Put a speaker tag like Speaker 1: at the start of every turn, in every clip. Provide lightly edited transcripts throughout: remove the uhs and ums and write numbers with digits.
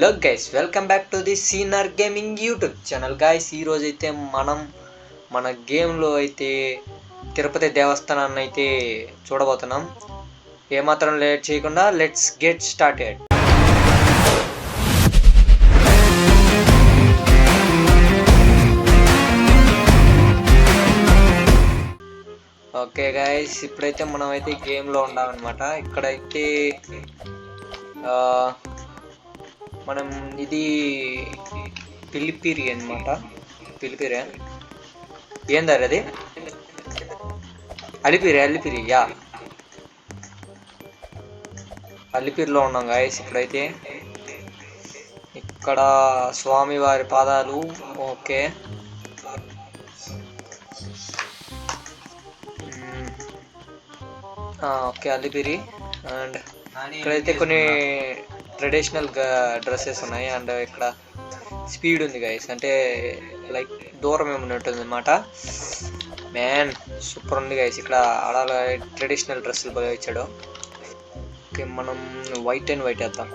Speaker 1: Hello guys, welcome back to the Sinner gaming YouTube channel. Guys, ఈరోజు అయితే మన గేమ్లో అయితే తిరుపతి దేవస్థానాన్ని అయితే చూడబోతున్నాం. ఏమాత్రం లేట్ చేయకుండా let's get started. Okay guys, ఇప్పుడైతే మనం అయితే గేమ్లో ఉండాలన్నమాట. ఇక్కడైతే మనం ఇది పిలిపిరి అనమాట. పిలిపిరి ఏందారు అది? అలిపిరి యా, అలిపిరిలో ఉన్నాం గాయస్. ఇప్పుడైతే ఇక్కడ స్వామివారి పాదాలు. Okay, okay Alipiri. అండ్ ఇక్కడైతే కొన్ని ట్రెడిషనల్ డ్రెస్సెస్ ఉన్నాయి. అండ్ ఇక్కడ స్పీడ్ ఉంది గైస్, అంటే లైక్ దూరం ఏమైనా ఉంటుంది అనమాట. మ్యాన్ సూపర్ ఉంది గైస్. ఇక్కడ అలా ట్రెడిషనల్ డ్రెస్సులు బాగా ఇచ్చాడు. ఓకే, మనం వైట్ అండ్ వైట్ వేద్దాం.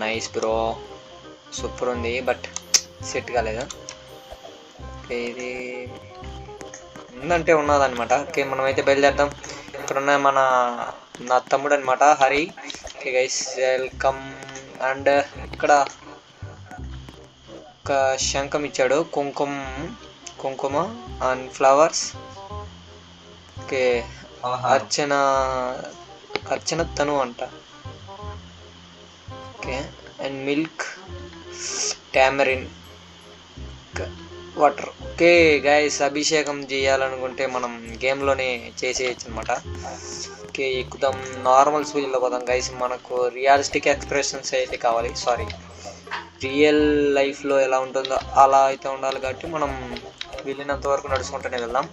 Speaker 1: నైస్ బ్రో, సూపర్ ఉంది, బట్ సెట్ కాలేదు. ఓకే, ఇది ఉందంటే ఉన్నదనమాట. ఓకే, మనమైతే బయలుదేరదాం. ఇక్కడ ఉన్న నా తమ్ముడు అనమాట, Hari. Okay guys, welcome. And ఇక్కడ ఒక శంఖం ఇచ్చాడు, కుంకుమ అండ్ ఫ్లవర్స్. ఓకే, అర్చన తను అంట. Okay, and milk, tamarind, water. Okay guys, అభిషేకం చేయాలనుకుంటే మనం గేమ్లోనే చేసేయచ్చు అనమాట. ఓకే, ఎక్కుదాం. నార్మల్ స్పీడ్లో పోదాం గైస్. మనకు రియలిస్టిక్ ఎక్స్ప్రెషన్స్ అయితే కావాలి. సారీ, రియల్ లైఫ్లో ఎలా ఉంటుందో అలా అయితే ఉండాలి. కాబట్టి మనం వెళ్ళినంత వరకు నడుచుకుంటూనే వెళ్దాం.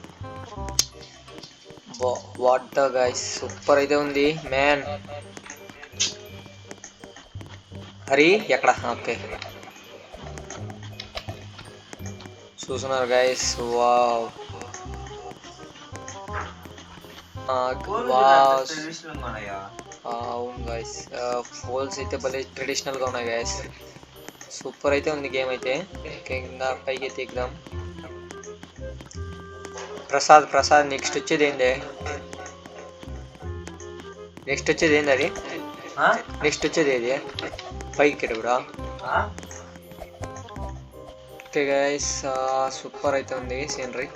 Speaker 1: వాట్ గైస్, సూపర్ అయితే ఉంది మ్యాన్. హరి ఎక్కడ? ఓకే, చూస్తున్నారు గైస్. వావ్, అవును గైస్, ఫోల్స్ అయితే భలే ట్రెడిషనల్గా ఉన్నాయి గైస్. సూపర్ అయితే ఉంది గేమ్ అయితే. ఇంకా పైకి అయితే ఎగ్దాం. ప్రసాద్ నెక్స్ట్ వచ్చేది ఏంది అది? నెక్స్ట్ వచ్చేది ఏది? పైకి కూడా. ఓకే గైస్, సూపర్ అయితే ఉంది సీనరీ.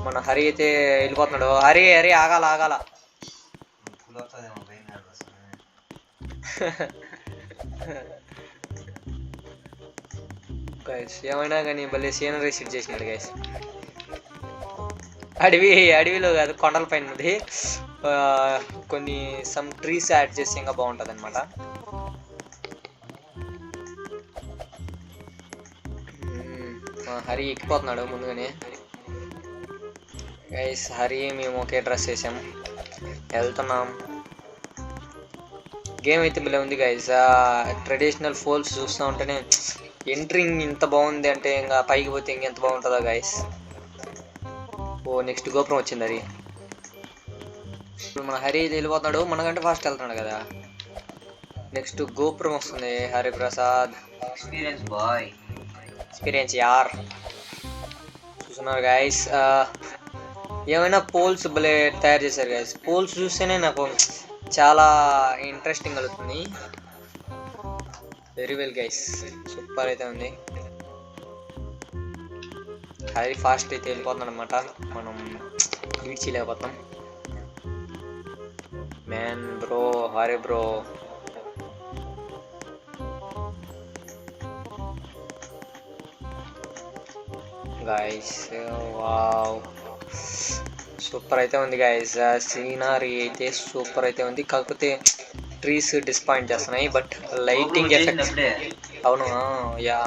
Speaker 1: మన హరి అయితే వెళ్ళిపోతున్నాడు. హరి ఆగాల. గైస్, ఏమైనా కానీ భలే సీనరీ సెట్ చేసినాడు గైస్. అడవిలో కాదు, కొండల పైన ఉంది. కొన్ని సమ్ ట్రీస్ యాడ్ చేసి ఇంకా బాగుంటుంది అనమాట. హరి ఎక్కిపోతున్నాడు ముందుగానే గైస్. హరి మేము ఒకే డ్రెస్ వేసాం, వెళ్తున్నాం. గేమ్ అయితే భలే ఉంది గైస్. ట్రెడిషనల్ ఫోల్స్ చూస్తూ ఉంటేనే ఎంట్రింగ్ ఇంత బాగుంది అంటే ఇంకా పైకి పోతే ఇంకెంత బాగుంటుందో గైస్. ఓ, నెక్స్ట్ గోపురం వచ్చింది. హరి ఇప్పుడు మన హరి వెళ్ళిపోతున్నాడు, మనకంటే ఫాస్ట్ వెళ్తున్నాడు కదా. నెక్స్ట్ గోపురం వస్తుంది. హరిప్రసాద్ ఎక్స్పీరియన్స్ యార్. చూస్తున్నారు గైస్, ఏమైనా పోల్స్ భలే తయారు చేశారు గైస్. పోల్స్ చూస్తేనే నాకు చాలా ఇంట్రెస్టింగ్ కలుగుతుంది. వెరీ వెల్ గైస్, సూపర్ అయితే ఉంది. హరి ఫాస్ట్ అయితే వెళ్ళిపోతున్నాడు అనమాట. మనం లీడ్ చేయలేకపోతాం. Man bro, Hari bro. Guys wow, super అయితే ఉంది గైస్. సీనరీ అయితే సూపర్ అయితే ఉంది. కాకపోతే ట్రీస్ డిస్పాయింట్ చేస్తున్నాయి, బట్ లైటింగ్ ఎఫెక్ట్స్. అవును, యా,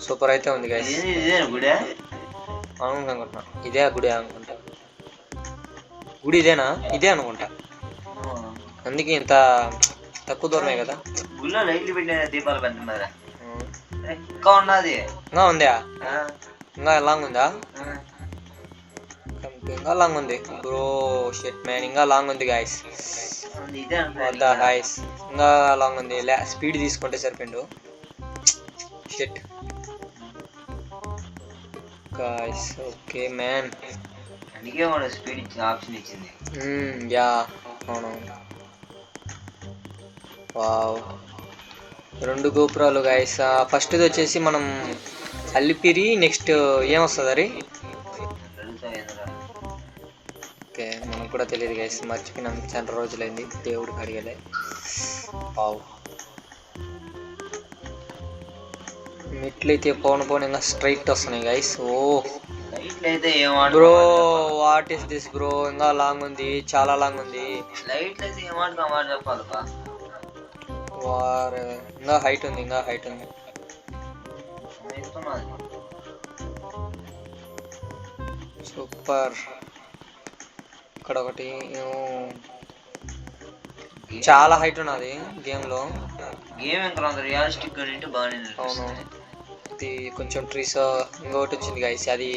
Speaker 1: సూపర్ అయితే ఉంది గైస్. అవును అనుకుంటున్నా, ఇదే గుడి అనుకుంటా. గుడి ఇదేనా? ఇదే అనుకుంటా, అందుకే ఇంత తక్కువ దూరమే కదా. ఇంకా ఉందా? ఇంకా లాంగ్ ఉందా? ఇంకా లాంగ్ ఉంది బ్రో. షిట్ మ్యాన్, ఇంకా లాంగ్ ఉంది గాయస్. హైస్ ఇంకా లాంగ్ ఉంది. స్పీడ్ తీసుకుంటే సరిపోయిండు. Shit guys. ఓకే మ్యాన్,
Speaker 2: అందుకే వాడు స్పీడ్ ఇచ్చిన ఆప్షన్ ఇచ్చింది.
Speaker 1: యా అవునవును. వావ్, 2 గోపురాలు గాయస్. ఫస్ట్ది వచ్చేసి మనం అల్లిపిరి, నెక్స్ట్ ఏమొస్తుంది అది? ఓకే, మనకు కూడా తెలియదు గైస్, మర్చిపోయినాం, చాలా రోజులైంది, దేవుడికి అడిగలే. వావ్, మెట్లయితే పోను ఇంకా స్ట్రైట్ వస్తున్నాయి guys. Oh bro, what is this bro? ఇంకా లాంగ్ ఉంది, చాలా లాంగ్ ఉంది. వార్ ఇంకా హైట్ ఉంది, ఇంకా హైట్ ఉంది. సూపర్. ఇక్కడ ఒకటి చాలా హైట్ ఉన్నది గేమ్ లో.
Speaker 2: రియలిస్టిక్ గా బాగానే.
Speaker 1: అవును, ఇది కొంచెం ట్రీస్. ఇంకొకటి వచ్చింది గైస్, అది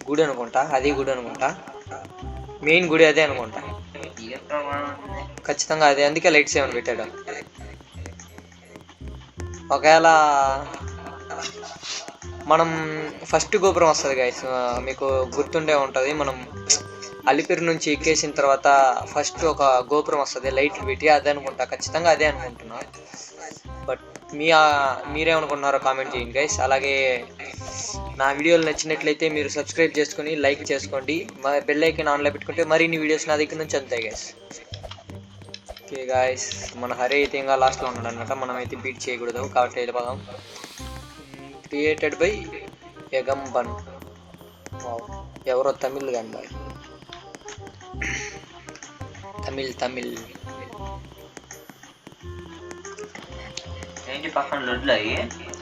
Speaker 1: గుడి అనుకుంటా. అది గుడి అనుకుంటా, మెయిన్ గుడి అదే అనుకుంటా, ఖచ్చితంగా అదే. అందుకే లైట్స్ ఏమైనా పెట్టాడు. ఒకవేళ మనం ఫస్ట్ గోపురం వస్తుంది గైస్, మీకు గుర్తుండే ఉంటుంది. మనం అలిపిరి నుంచి ఎక్కేసిన తర్వాత ఫస్ట్ ఒక గోపురం వస్తుంది లైట్లు పెట్టి, అదే అనుకుంటా, ఖచ్చితంగా అదే అనుకుంటున్నా. బట్ మీరేమనుకుంటున్నారో కామెంట్ చేయండి గైస్. అలాగే నా వీడియోలు నచ్చినట్లయితే మీరు సబ్స్క్రైబ్ చేసుకొని లైక్ చేసుకోండి. బెల్ ఐకాన్ ఆన్లో పెట్టుకుంటే మరిన్ని వీడియోస్ నా దగ్గర నుంచి అందుతాయి గైస్. ఓకే గాయస్, మన హరి అయితే ఇంకా లాస్ట్లో ఉన్నాడు అనమాట. మనం అయితే బీట్ చేయకూడదు కాబట్టి వెళ్ళిపోదాం. Created by Yagamban. ఎవరో తమిళ్ కానీ బాయ్, తమిళ్.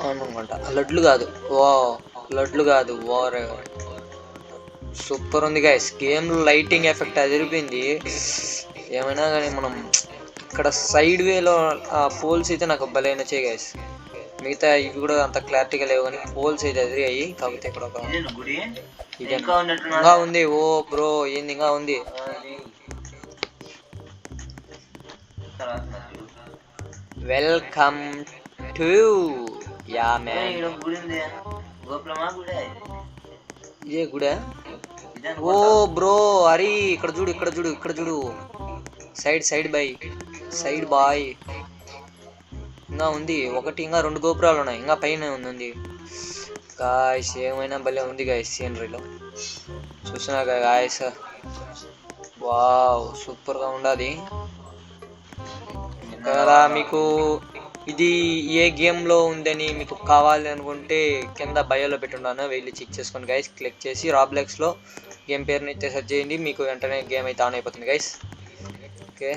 Speaker 1: అవునమాట, లడ్లు కాదు. లడ్లు కాదు, వార్. సూపర్ ఉంది గైస్, గేమ్ లైటింగ్ ఎఫెక్ట్ అదిరిపోయింది. ఏమైనా కానీ మనం ఇక్కడ సైడ్ వేలో పోల్స్ అయితే నాకు భలే నచ్చాయి గైస్. మిగతా ఇవి కూడా అంత క్లారిటీగా లేవు కానీ పోల్స్ అయితే అదిరిగాయి. కాకపోతే ఇక్కడ ఒక ఇంకా ఉంది. ఓ బ్రో, ఏంది ఇంకా ఉంది? Welcome to yeah man. ఇదే గుడా? ఓ బ్రో, హరి ఇక్కడ చూడు. Side boy. ఇంకా ఉంది ఒకటి, ఇంకా 2 గోపురాలు ఉన్నాయి, ఇంకా పైన ఉంది గాయస్. ఏమైనా భలే ఉంది గాయస్ సీనరీలో. చూసినా గాయస్, వావ్, సూపర్గా ఉండదు. కదా మీకు ఇది ఏ గేమ్లో ఉందని మీకు కావాలి అనుకుంటే కింద బయోలో పెట్టున్నాను, వెళ్ళి చెక్ చేసుకోండి గైస్. క్లిక్ చేసి రాబ్లెక్స్లో గేమ్ పేరుని అయితే సెర్చ్ చేయండి, మీకు వెంటనే గేమ్ అయితే ఆన్ అయిపోతుంది గైస్. ఓకే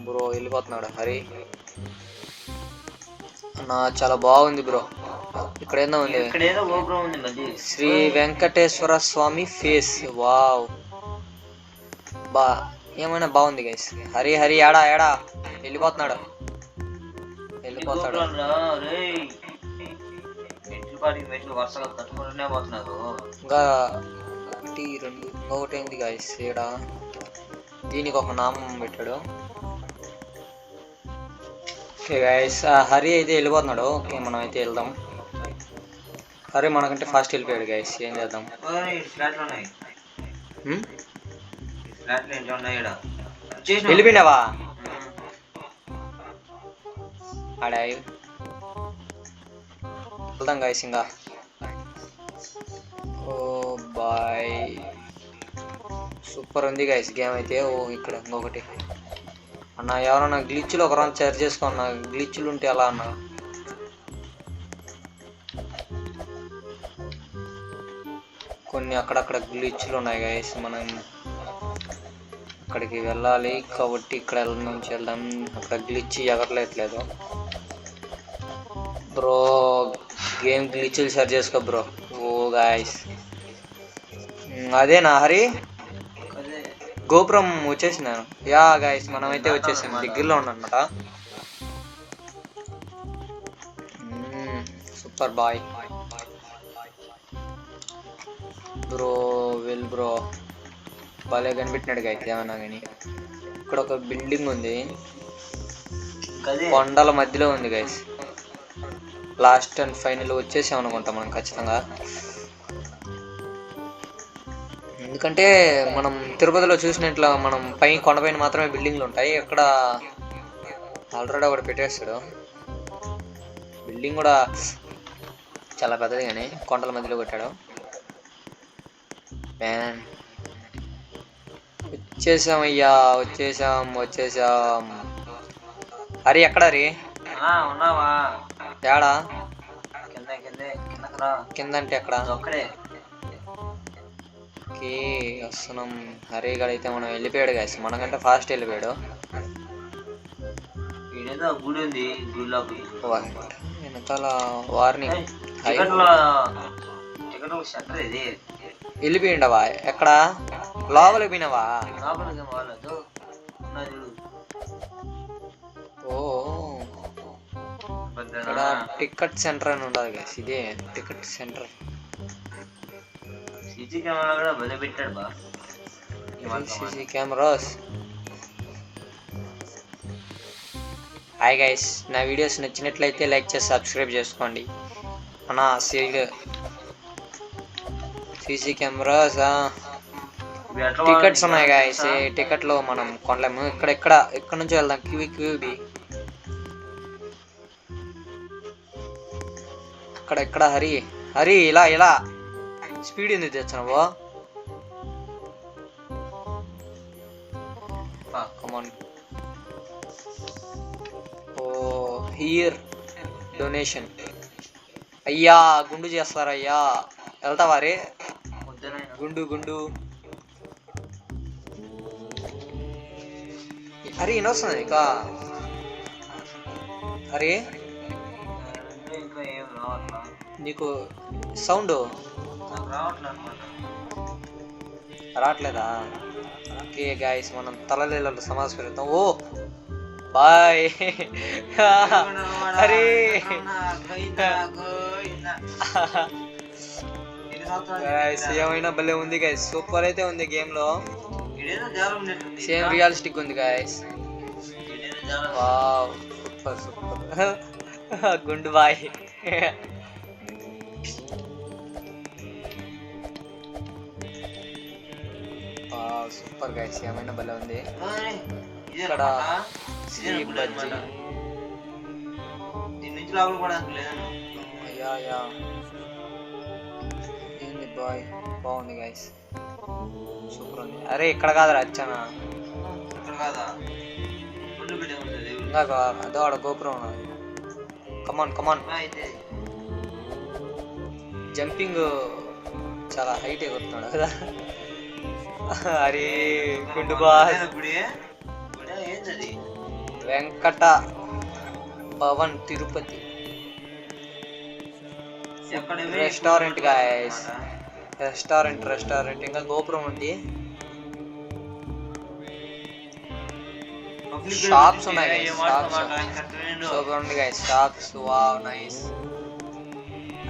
Speaker 1: బ్రో, వెళ్ళిపోతున్నాడు హరి అన్న. చాలా బాగుంది బ్రో. ఇక్కడ ఏదో ఉంది, శ్రీ వెంకటేశ్వర స్వామి ఫేస్. వావ్, ఏమైనా బాగుంది గైస్. హరి ఏడా వెళ్ళిపోతాడు. ఇంకా 1, 2 ఇంకొకటి ఏంది గైస్, ఏడా దీనికి ఒక నామం పెట్టాడు. ఓకే గైస్, హరి అయితే వెళ్ళిపోతున్నాడు. ఓకే, మనం అయితే వెళ్దాం. హరి మనకంటే ఫాస్ట్ వెళ్ళిపోయాడు గైస్, ఏం చేద్దాం. వెళ్ళిపోయినావా? ఆడాయి వెళ్దాం గైస్ ఇంకా. ఓ బాయ్, సూపర్ ఉంది గైస్ గేమ్ అయితే. ఓ ఇక్కడ ఇంకొకటి అన్న. ఎవరన్నా గ్లిచ్లు ఒక రౌండ్ సెర్చ్ చేసుకున్నా, గ్లిచ్లు ఉంటే ఎలా అన్న? కొన్ని అక్కడక్కడ గ్లిచ్లు ఉన్నాయి గైస్. మనం అక్కడికి వెళ్ళాలి కాబట్టి ఇక్కడ నుంచి వెళ్దాం. అక్కడ గ్లిచ్ ఎగరలేట్లేదు బ్రో. గేమ్ గ్లిచ్లు సెర్చ్ చేసుకో బ్రో. ఓ గాయస్, అదేనా హరి? గోపురం వచ్చేసినాను. యా గాయస్, మనం అయితే వచ్చేసాం, దగ్గరలో ఉన్నమాట. Super boy bro. Well bro, భలే కనిపెట్టినాడు అయితే ఏమన్నా కానీ. ఇక్కడ ఒక బిల్డింగ్ ఉంది, కొండల మధ్యలో ఉంది గైస్. లాస్ట్ అండ్ ఫైనల్ వచ్చేసాం అనుకుంటాం మనం ఖచ్చితంగా. ఎందుకంటే మనం తిరుపతిలో చూసినట్లు మనం కొండపైన మాత్రమే బిల్డింగ్లు ఉంటాయి. ఇక్కడ ఆల్రెడీ ఒకటి పెట్టేస్తాడు. బిల్డింగ్ కూడా చాలా పెద్దది కానీ కొండల మధ్యలో పెట్టాడు. మ్యాన్ వచ్చేసాం అయ్యా, వచ్చేసాం. హరి ఎక్కడ హరి?
Speaker 2: ఉన్నావా?
Speaker 1: ఏడా?
Speaker 2: కింద
Speaker 1: అంటే ఎక్కడ?
Speaker 2: ఒక్కడే
Speaker 1: వస్తున్నాం. హరి గడ అయితే మనం వెళ్ళిపోయాడు గాయస్, మనకంటే ఫాస్ట్ వెళ్ళిపోయాడు.
Speaker 2: గుడి ఉంది,
Speaker 1: వెనకాల వార్నింగ్ వెళ్ళిపోయిండవా? ఎక్కడ లోపలికి పోయినావా? ఓ ఇక్కడ టికెట్ సెంటర్ అని ఉండదు గైస్, ఇదే టికెట్ సెంటర్.
Speaker 2: సీసీ కెమెరా కూడా భలే పెట్టాడు బా.
Speaker 1: CC cameras. హాయ్ గైస్, నా వీడియోస్ నచ్చినట్లయితే లైక్ చేసి సబ్స్క్రైబ్ చేసుకోండి. మన సీసీ కెమెరాస్ టికెట్స్ ఉన్నాయి గైస్. టికెట్లో మనం కొనలేము. ఇక్కడ నుంచి వెళ్దాం. క్యూబీ ఇక్కడ హరి ఇలా స్పీడ్ ఎందుకు తెచ్చినావు? కమాన్. Oh here donation. అయ్యా గుండు చేస్తారయ్యా, వెళ్తావా రే? గుండు హరి ఇనొస్తుంది ఇంకా. హరి నీకు సౌండ్ రావట్లేదా? ఓకే గాయస్, మనం తలలీలలో సమాజ్ పెడతాం. ఓ బాయ్. అరే ఏమైనా భలే ఉంది గైస్, సూపర్ అయితే ఉంది. గేమ్ లో సేమ్ రియలిస్టిక్ ఉంది గైస్. Wow super. గుండు బాయ్. సూపర్ గైస్, ఏమైనా భలే ఉంది. ఇక్కడ ఏంది బాయ్, బాగుంది గైస్, సూపర్ ఉంది. అరే ఇక్కడ కాదురా, వచ్చానా ఇంకా అదో ఆడ గోపురం ఉన్నది. కమాన్. జంపింగ్ చాలా హైట్ ఎగురుతున్నాడు కదా. అరే గుండు boss. Venkata Bhavan Tirupati restaurant guys. Restaurant ఇంకా గోపురం ఉంది. షాప్స్ ఉన్నాయి, సూపర్ ఉంది గైస్. Shops wow nice.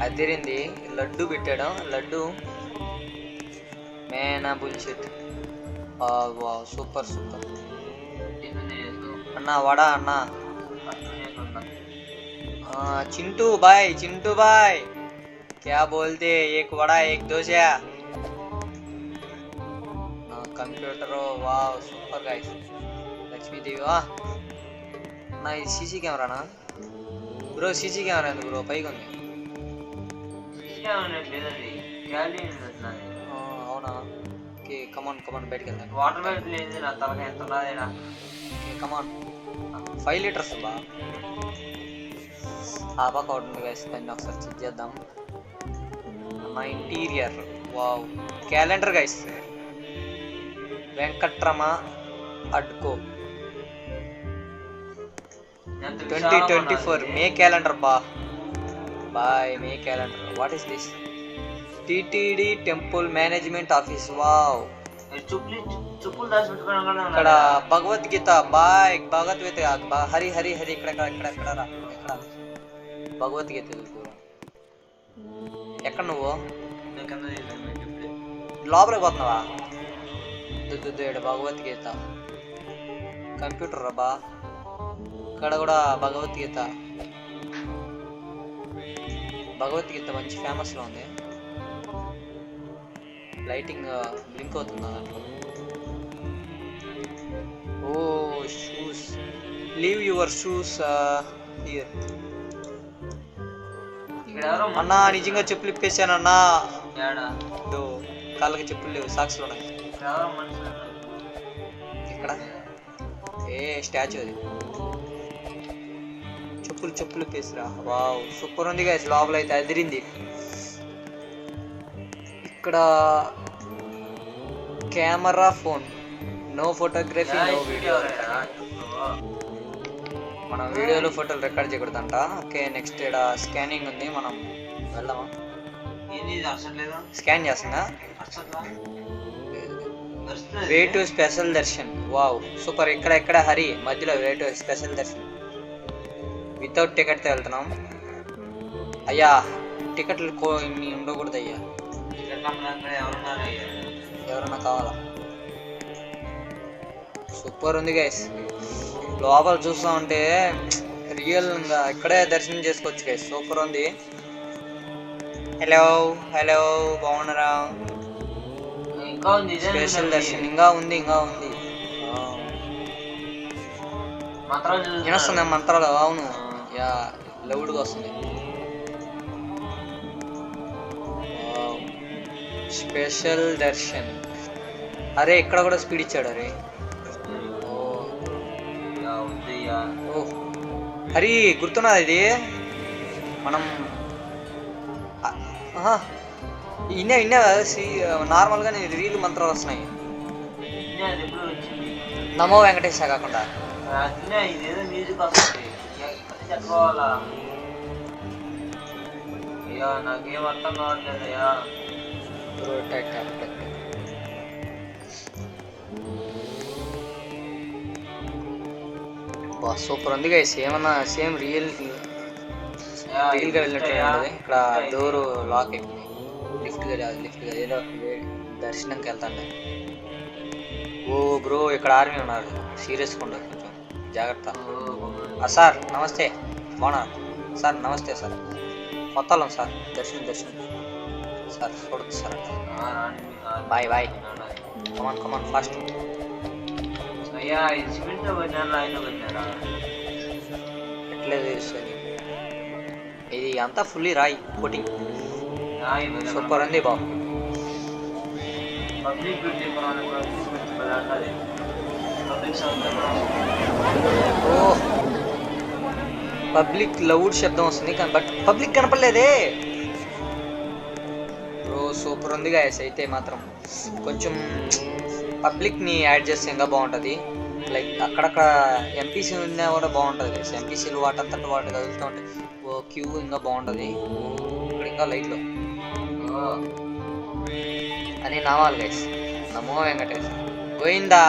Speaker 1: అదిరింది. లడ్డు పెట్టాడు, లడ్డు మేనా బుల్షిట్. Wow super. అన్నా వడా అన్నా. चिंटू भाई क्या बोलते, एक वड़ा एक डोसा. कंप्यूटर वाव सूपर गाइस. लक्ष्मीदेवी वाह. ना ఇది సీసీ కెమెరానా బ్రో? సీసీ కెమెరా ఎందుకు బ్రో? పైకి ఉంది. అవునా? ఓకే కమాన్ బయటికి వెళ్దాం.
Speaker 2: వాటర్ బాటిల్ ఏంది నా తలకాయ ఎంత ఉన్నదేనా?
Speaker 1: Okay come on. 5 లీటర్స్ బా. ఆ పక్క ఒకటి ఉంది గైస్, దాన్ని ఒకసారి చెక్ చేద్దాం. నా interior wow. Calendar guys, Venkatrama అడ్కో 2024 May calendar boy May calendar. What is this? TTD temple management office. Wow. ఇక్కడ భగవద్గీత బాయ్. భగవద్గీత హరి ఇక్కడ రా. ఇక్కడ భగవద్గీత ఎక్కడ నువ్వు? లోపలికి పోతున్నావా? ఇక్కడ భగవద్గీత కంప్యూటర్ రబ్బా ఇక్కడ కూడా భగవద్గీత మంచి ఫేమస్ లో ఉంది. లైటింగ్ బ్లింక్ అవుతుంది దాంట్లో. Oh shoes, leave your shoes here. అన్నా నిజంగా చెప్పులు ఇప్పేసానన్నా. కాళ్ళకి చెప్పులు లేవు, సాక్స్లు ఉన్నాయి. ఇక్కడ ఏ స్టాచ్యూ అది. చెప్పులు ఇప్పేసిరా. వావ్ సూపర్ ఉంది గైస్. లోపల అయితే అదిరింది. ఇక్కడ camera phone, no photography no video. మనం వీడియోలో ఫోటోలు రికార్డ్ చేయకూడదంట. ఓకే నెక్స్ట్ ఇక్కడ స్కానింగ్ ఉంది, మనం వెళ్దామా? స్కాన్ చేస్తుందా? Way to special darshan. Wow super. ఇక్కడ హరి మధ్యలో way to special darshan. Without టికెట్తో వెళ్తున్నాం. అయ్యా టికెట్లు ఉండకూడదు అయ్యా, ఎవరన్నా కావాలా? సూపర్ ఉంది గైస్. లోపల చూస్తా ఉంటే రియల్గా ఇక్కడే దర్శనం చేసుకోవచ్చు గైస్. సూపర్ ఉంది. హలో బాగున్నారా? స్పెషల్ దర్శనం ఇంకా ఉంది. వినొస్తుంది మంత్రాలు. అవును యా లౌడ్గా వస్తుంది. స్పెషల్ దర్శన్. అరే ఇక్కడ కూడా స్పీడ్ ఇచ్చాడు. అరే హరి గుర్తున్నది ఇది. మనం ఇన్నే నార్మల్గా నేను రీల్ మంత్రాలు వస్తున్నాయి. నమో వెంకటేశ కాకుండా
Speaker 2: నాకేం అర్థం కావట్లేదయ్యా.
Speaker 1: సూపర్ ఉంది గైస్. ఏమన్నా సేమ్ రియల్గా వెళ్ళినట్టు ఉంటుంది. ఇక్కడ డోరు లాక్ అయిపోయింది. లిఫ్ట్ ఏదో దర్శనంకి వెళ్తాను. ఓ బ్రో ఇక్కడ ఆర్మీ ఉన్నారు, సీరియస్గా ఉండదు, కొంచెం జాగ్రత్త. సార్ నమస్తే, బాగున్నా సార్? నమస్తే సార్, కొత్త వాళ్ళం సార్. దర్శనం సార్ చూడదు సార్. Boy come on fast. ఎట్లేదు తెలుస్తుంది. ఇది అంతా ఫుల్లీ రాయి కోటింగ్. సూపర్ ఉంది బాబు. పబ్లిక్ లౌడ్ శబ్దం వస్తుంది కానీ బట్ పబ్లిక్ కనపడలేదే బ్రో. సూపర్ ఉంది గాయస్. అయితే మాత్రం కొంచెం పబ్లిక్ని యాడ్ చేస్తే ఇంకా బాగుంటుంది. లైక్ అక్కడక్కడ ఎంపీసీ ఉన్నా కూడా బాగుంటుంది గైస్. ఎంపీసీలు వాటంతట వాటి కదులుతూ ఉంటాయి. ఓ క్యూ ఇంకా బాగుంటుంది. ఇక్కడ ఇంకా లైట్లు అని నామాలు గైస్. నమో వెంకటేశ్ గోయిందా.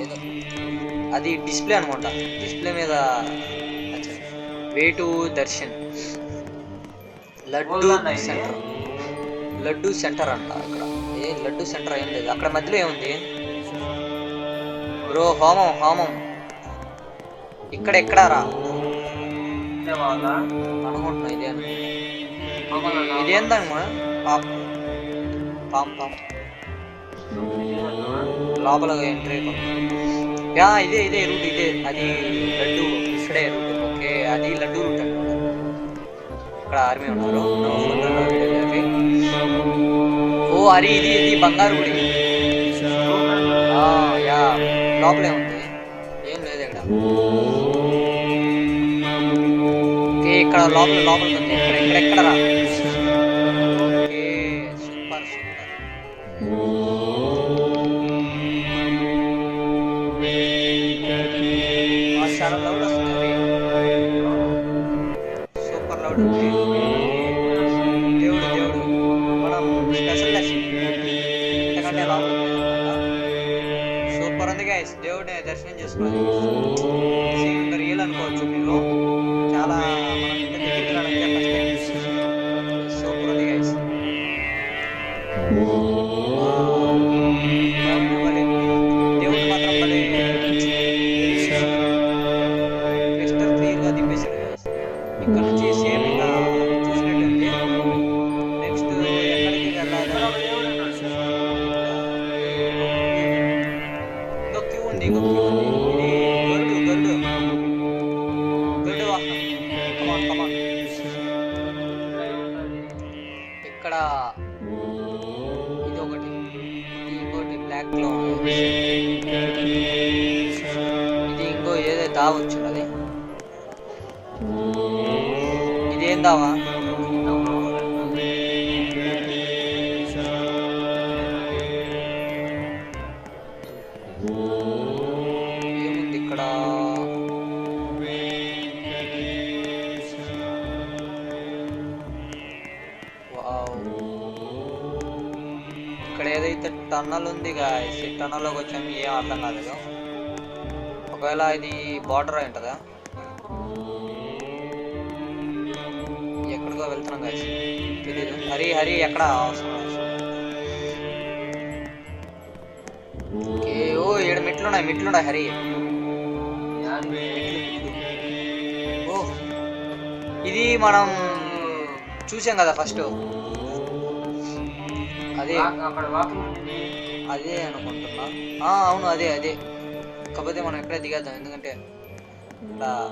Speaker 1: ఏదో అది డిస్ప్లే అనుకుంటా. డిస్ప్లే మీద way to Darshan laddu centre అంట. అక్కడ ఏ లడ్డు సెంటర్ ఏం లేదు. అక్కడ మధ్యలో ఏముంది బ్రో? హోమం ఎక్కడారా అనుకుంటున్నా. ఇదేందనుకో పాం లోపల ఎంట్రీ. ఇదే రూట్. అది లడ్డు ఇక్కడే రూట్. ఓకే అది లడ్డు రూట్ అంట. ఇక్కడ ఆర్మీ ఉన్నారు. ఓ అరే ఇది బంగారు గుడి. యా లోపలే ఉంది, ఏం లేదు ఇక్కడ. ఓకే ఇక్కడ లోపలికి ఉంది. ఎక్కడ రా. ఓకే సూపర్ చాలా లౌడ్ వస్తుంది. సూపర్ లౌడ్ ఉంది. దేవుడు మనం స్పెషల్ ఎందుకంటే సూపర్ ఉంది గైస్. దేవుడిని దర్శనం చేసుకోవాలి. రియల్ అనుకోవచ్చు మీరు. చాలా మనం సూపర్ ఉంది గైస్. నీకు ఇది గరుడు గరుడు గరుడు వాహనం. కమాన్ కమాన్. ఇక్కడ ఇది ఒకటి, ఇది ఇంకోటి బ్లాక్ లో ఉంది. ఇది ఇంకో ఏదో దావ వచ్చినది. ఇదేం దావా? ఏముంది ఇక్కడ? వావ్, ఇక్కడ ఏదైతే టన్నల్ ఉంది గాయ్స్, ఈ టన్నల్లోకి వచ్చాము. ఏం అర్థం కాలేదు. ఒకవేళ ఇది బార్డర్ అయి ఉంటుందా? ఎక్కడికో వెళ్తున్నాం గాయ్స్, తెలీదు. హరి హరి ఎక్కడ? ఓ 7 మెట్లున్నాయి, మెట్లున్నాయి హరి. ఓ ఇది మనం చూసాం కదా ఫస్ట్, అదే అదే అనుకుంటున్నా. అవును అదే అదే. కాకపోతే మనం ఎక్కడే దిగేద్దాం, ఎందుకంటే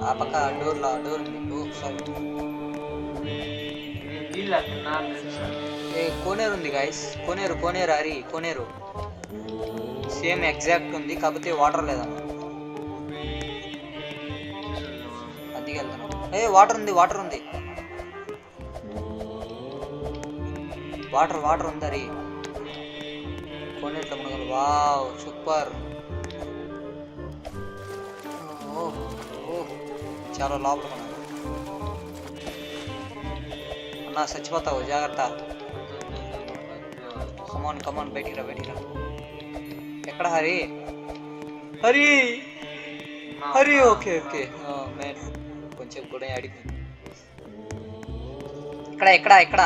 Speaker 1: ఆ పక్క డోర్ ఉంది. కోనేరు ఉంది గాయస్, కోనేరు కోనేరు హరి, కోనేరు సేమ్ ఎగ్జాక్ట్ ఉంది, కాకపోతే వాటర్ లేదన్న. అందుకే వెళ్తున్నాం. వాటర్ ఉంది, వాటర్ ఉంది, వాటర్ ఉంది హరి. కోనేట్లో మనకు వావ్ సూపర్. చాలా లోపల మనం అన్నా, చచ్చిపోతావు, జాగ్రత్త. కమాన్ కమాన్, బయటికి రా బయటికి రా. ఎక్కడ Hari? Hari Hari okay okay. Man కొంచెం కూడా అడిగి ఇక్కడ ఇక్కడ ఇక్కడ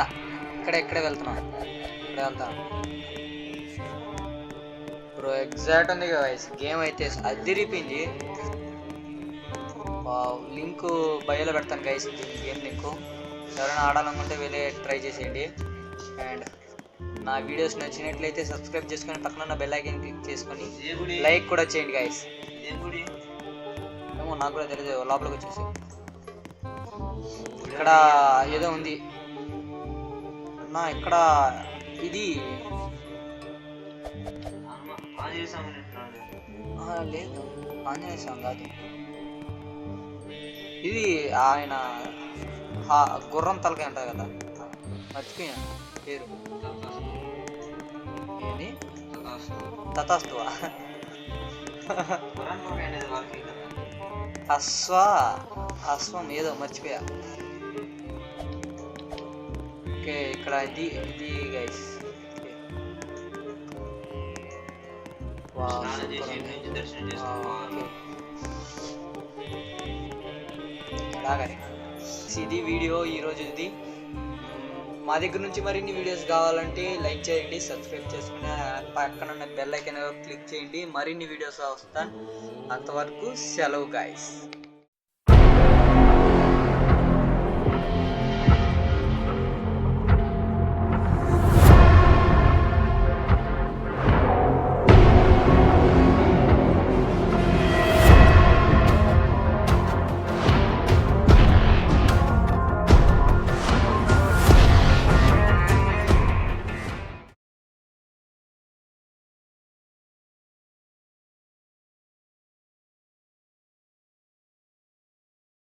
Speaker 1: ఇక్కడ ఇక్కడే వెళ్తున్నాం, ఇక్కడే వెళ్తాను బ్రో. ఎగ్జాక్ట్ ఉంది కదా గేమ్ అయితే అదిరిపోయింది. లింక్ బయోలో పెడతాను గైస్, గేమ్ లింక్. ఎవరైనా ఆడాలనుకుంటే వెళ్ళి ట్రై చేసేయండి. అండ్ నా వీడియోస్ నచ్చినట్లయితే సబ్స్క్రైబ్ చేసుకొని పక్కన బెల్ ఐకాన్ క్లిక్ చేసుకొని లైక్ కూడా చేయండి గైస్. ఏమో నాకు కూడా తెలియదు, లోపలికి వచ్చేసి ఇక్కడ ఏదో ఉంది అన్నా. ఇక్కడ ఇది లేదు, ఆంజనేయ స్వామి కాదు ఇది. ఆయన గుర్రం తలకాయ ఉంటుంది కదా, మర్చిపోయాను పేరు. ఏది? తథాస్తువా? అశ్వం ఏదో మర్చిపోయా. ఓకే ఇక్కడ ఇది ఇది గైస్. అలాగని ఇది వీడియో ఈరోజు. ఇది మా దగ్గర నుంచి మరిన్ని వీడియోస్ కావాలంటే లైక్ చేయండి, సబ్స్క్రైబ్ చేసుకుని పక్కన బెల్ ఐకాన్ క్లిక్ చేయండి. మరిన్ని వీడియోస్ వస్తాను. అంతవరకు సెలవు గాయస్.